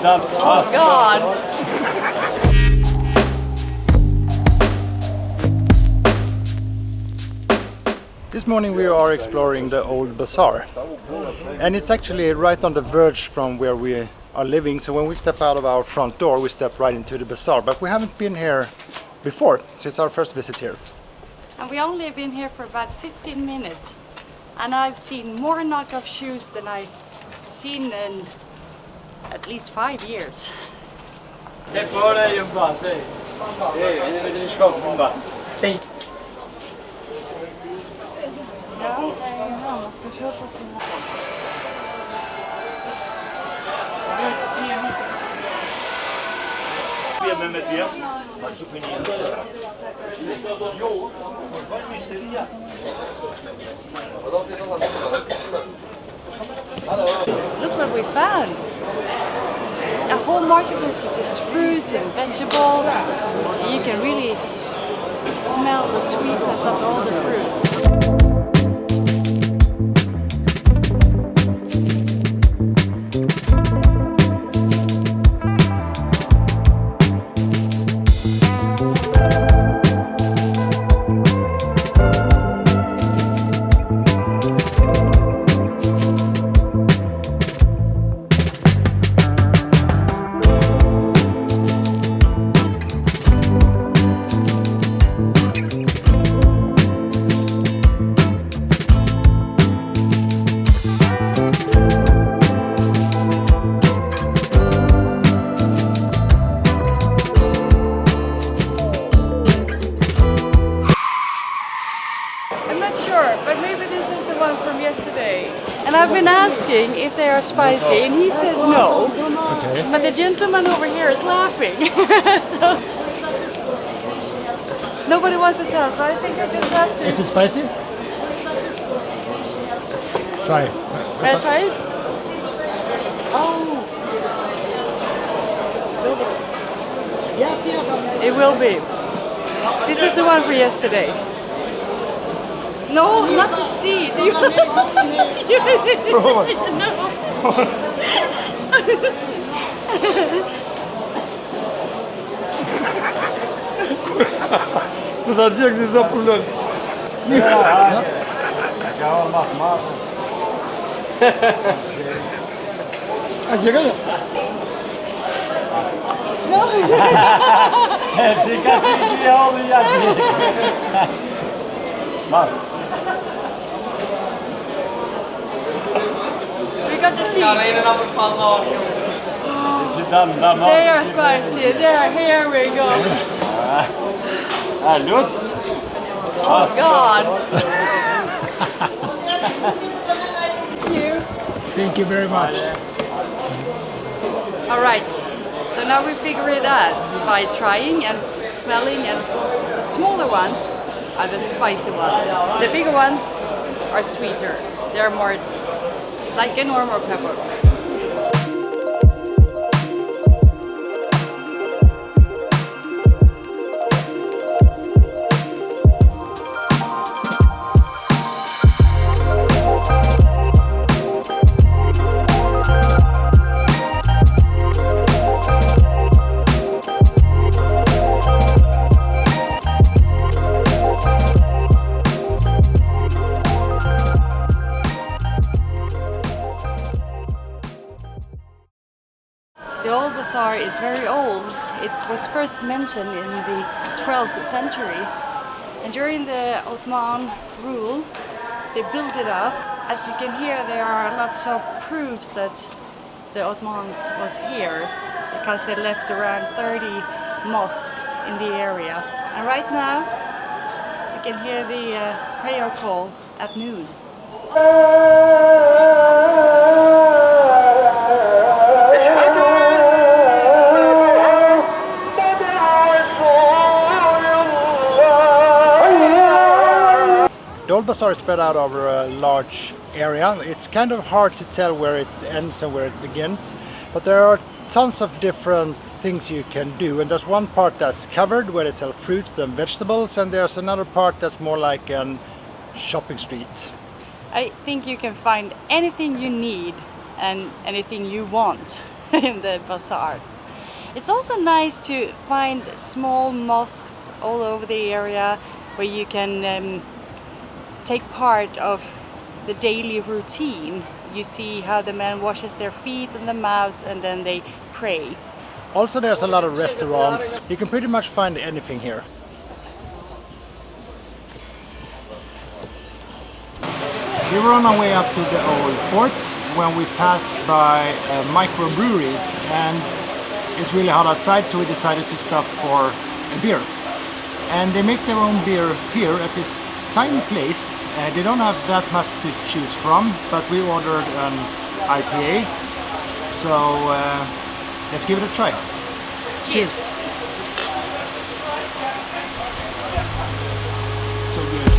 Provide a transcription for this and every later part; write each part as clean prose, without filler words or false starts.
Oh God! This morning we are exploring the Old Bazaar, and it's actually right on the verge from where we are living, so when we step out of our front door we step right into the bazaar, but we haven't been here before, so it's our first visit here. And we only been here for about 15 minutes, and I've seen more knockoff shoes than I've seen in at least 5 years. Thank you. Look what we found! A whole marketplace with just fruits and vegetables. You can really smell the sweetness of all the fruits. But maybe this is the ones from yesterday. And I've been asking if they are spicy, and he says no. Okay. But the gentleman over here is laughing. So nobody wants to tell, so I think I just have to. Is it spicy? Try it. Can I try it? Oh. It will be. This is the one for yesterday. No, not the seeds. You no. Det där jäkligt populärt. No. We got the sheep. They are spicy. There, here we go. Oh God. Thank you. Thank you very much. All right. So now we figure it out by trying and smelling, and the smaller ones are the spicy ones. The bigger ones are sweeter. They're more like a normal pepper. The Old Bazaar is very old. It was first mentioned in the 12th century, and during the Ottoman rule they built it up. As you can hear, there are lots of proofs that the Ottomans was here, because they left around 30 mosques in the area. And right now you can hear the prayer call at noon. The Old Bazaar is spread out over a large area. It's kind of hard to tell where it ends and where it begins, but there are tons of different things you can do, and there's one part that's covered where they sell fruits and vegetables, and there's another part that's more like a shopping street. I think you can find anything you need and anything you want. in the bazaar. It's also nice to find small mosques all over the area where you can take part of the daily routine. You see how the man washes their feet and the mouth and then they pray. Also there's a lot of restaurants. You can pretty much find anything here. We were on our way up to the old fort when we passed by a microbrewery, and it's really hot outside, so we decided to stop for a beer. And they make their own beer here at this tiny place. They don't have that much to choose from, but we ordered an IPA, so let's give it a try. Cheers! So good.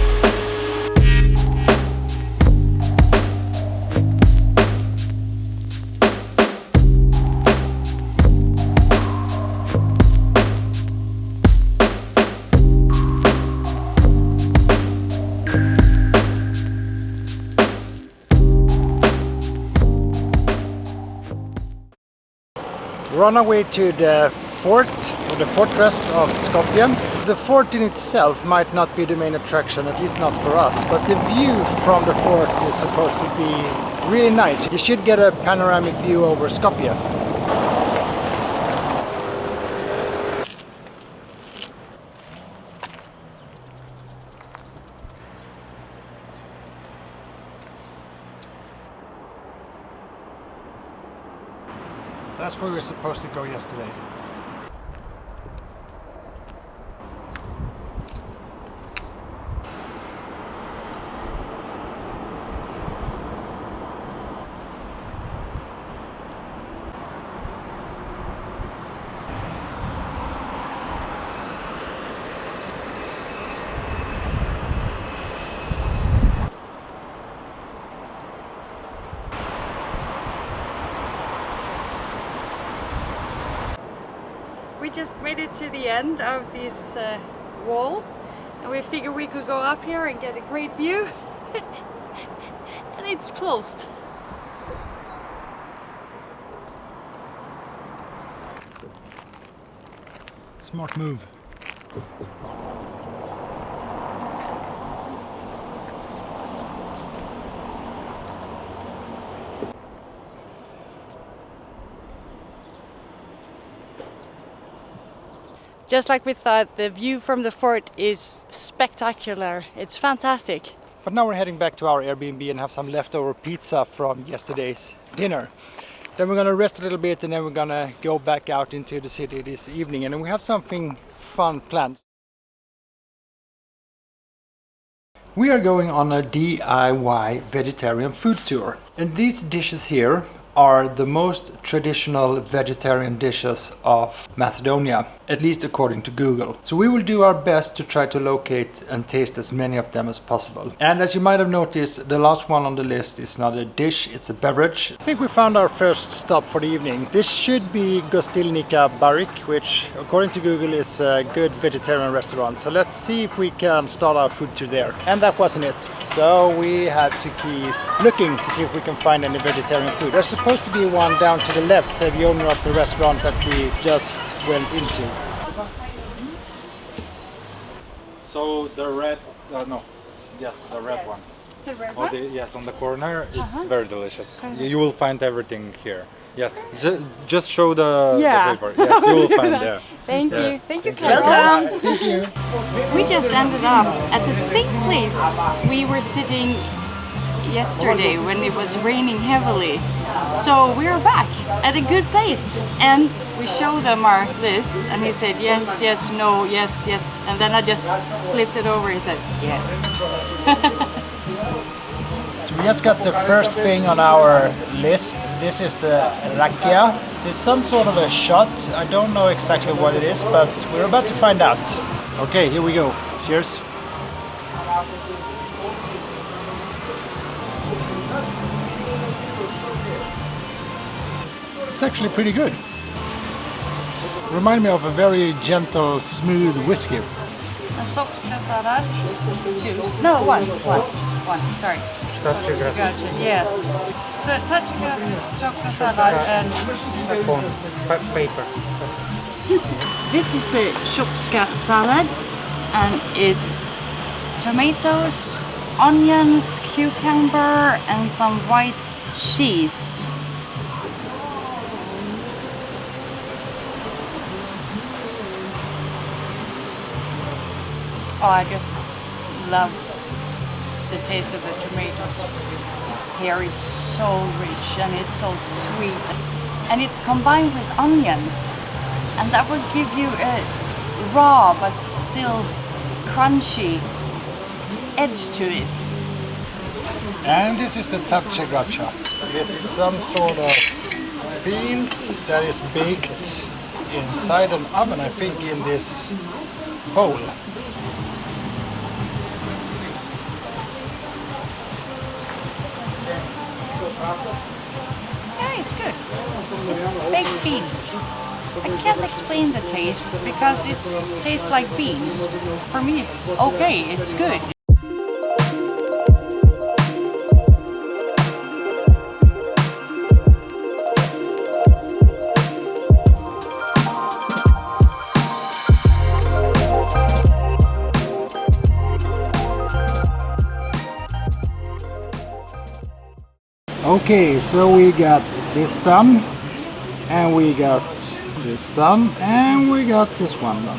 We're on our way to the fort, or the fortress of Skopje. The fort in itself might not be the main attraction, at least not for us, but the view from the fort is supposed to be really nice. You should get a panoramic view over Skopje. That's where we were supposed to go yesterday. We just made it to the end of this wall, and we figured we could go up here and get a great view. And it's closed. Smart move. Just like we thought, the view from the fort is spectacular. It's fantastic. But now we're heading back to our Airbnb and have some leftover pizza from yesterday's dinner. Then we're gonna rest a little bit, and then we're gonna go back out into the city this evening, and then we have something fun planned. We are going on a DIY vegetarian food tour, and these dishes here are the most traditional vegetarian dishes of Macedonia, at least according to Google. So we will do our best to try to locate and taste as many of them as possible. And as you might have noticed, the last one on the list is not a dish, it's a beverage. I think we found our first stop for the evening. This should be Gostilnica Barik, which according to Google is a good vegetarian restaurant. So let's see if we can start our food tour there. And that wasn't it. So we had to keep looking to see if we can find any vegetarian food. There's supposed to be one down to the left, said the owner of the restaurant that we just went into. So the red, no, yes, the red one. The red Oh, yes, on the corner, it's very delicious. You will find everything here. Yes, just show the paper. Yes, you will find there. Thank you. Yes. Thank you, Welcome. Thank you. We just ended up at the same place we were sitting yesterday when it was raining heavily. So we're back at a good place, and we showed them our list, and he said yes, yes, no, yes, yes, and then I just flipped it over and said yes. So we just got the first thing on our list. This is the rakia. So it's some sort of a shot. I don't know exactly what it is, but we're about to find out. Okay, here we go. Cheers. It's actually pretty good. Remind me of a very gentle, smooth whiskey. A soap ska där. Two. No, one, sorry. Gotcha, yes. So Skopje salad and Paper. this is the Skopje salad, and it's tomatoes, onions, cucumber, and some white cheese. Oh, I just love the taste of the tomatoes. Here it's so rich and it's so sweet. And it's combined with onion. And that will give you a raw but still crunchy edge to it. And this is the tapce gracha. It's some sort of beans that is baked inside an oven, I think, in this bowl. Yeah, it's good. It's baked beans. I can't explain the taste because it tastes like beans. For me it's okay, it's good. Okay, so we got this done, and we got this done, and we got this one done.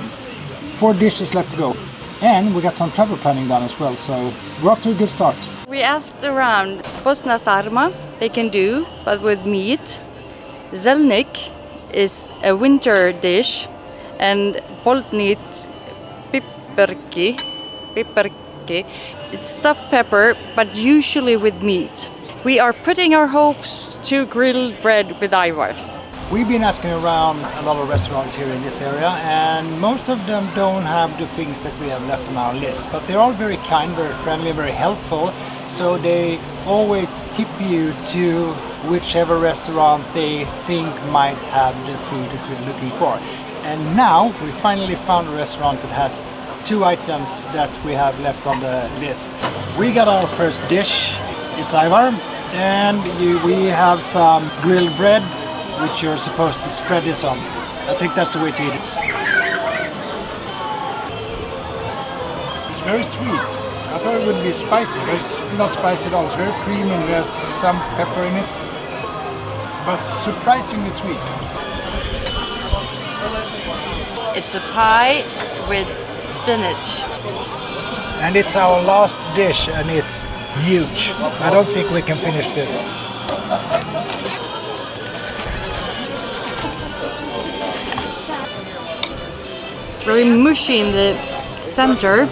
4 dishes left to go. And we got some travel planning done as well, so we're off to a good start. We asked around Bosna sarma, they can do, but with meat. Zelnik is a winter dish, and boltnit piperki. It's stuffed pepper, but usually with meat. We are putting our hopes to grilled bread with Ivar. We've been asking around a lot of restaurants here in this area, and most of them don't have the things that we have left on our list, but they're all very kind, very friendly, very helpful, so they always tip you to whichever restaurant they think might have the food that we're looking for. And now we finally found a restaurant that has 2 items that we have left on the list. We got our first dish, it's Ivar, and we have some grilled bread, which you're supposed to spread this on. I think that's the way to eat it. It's very sweet. I thought it would be spicy, but it's not spicy at all. It's very creamy and there's some pepper in it, but surprisingly sweet. It's a pie with spinach. And it's our last dish, and it's huge. I don't think we can finish this. It's very mushy in the center,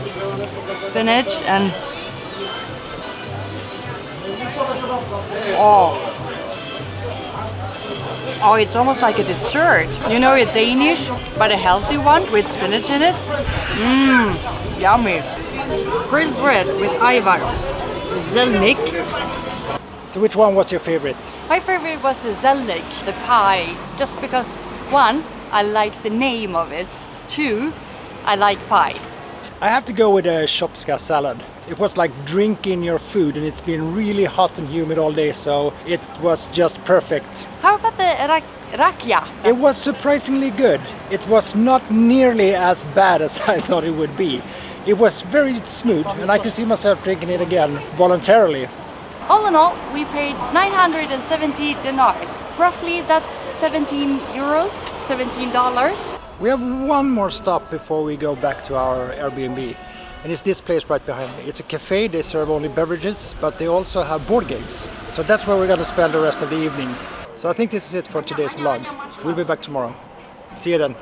spinach and oh, it's almost like a dessert. You know, a Danish, but a healthy one with spinach in it. Yummy. Grilled bread with Ivar, zelnik. So which one was your favorite? My favorite was the zelnik, the pie, just because 1, I like the name of it. 2, I like pie. I have to go with a Skopje salad. It was like drinking your food, and it's been really hot and humid all day, so it was just perfect. How about the rakia? It was surprisingly good. It was not nearly as bad as I thought it would be. It was very smooth, and I can see myself drinking it again voluntarily. All in all, we paid 970 dinars. Roughly, that's 17 euros, $17. We have one more stop before we go back to our Airbnb, and it's this place right behind me. It's a cafe, they serve only beverages, but they also have board games. So that's where we're going to spend the rest of the evening. So I think this is it for today's vlog. We'll be back tomorrow. See you then.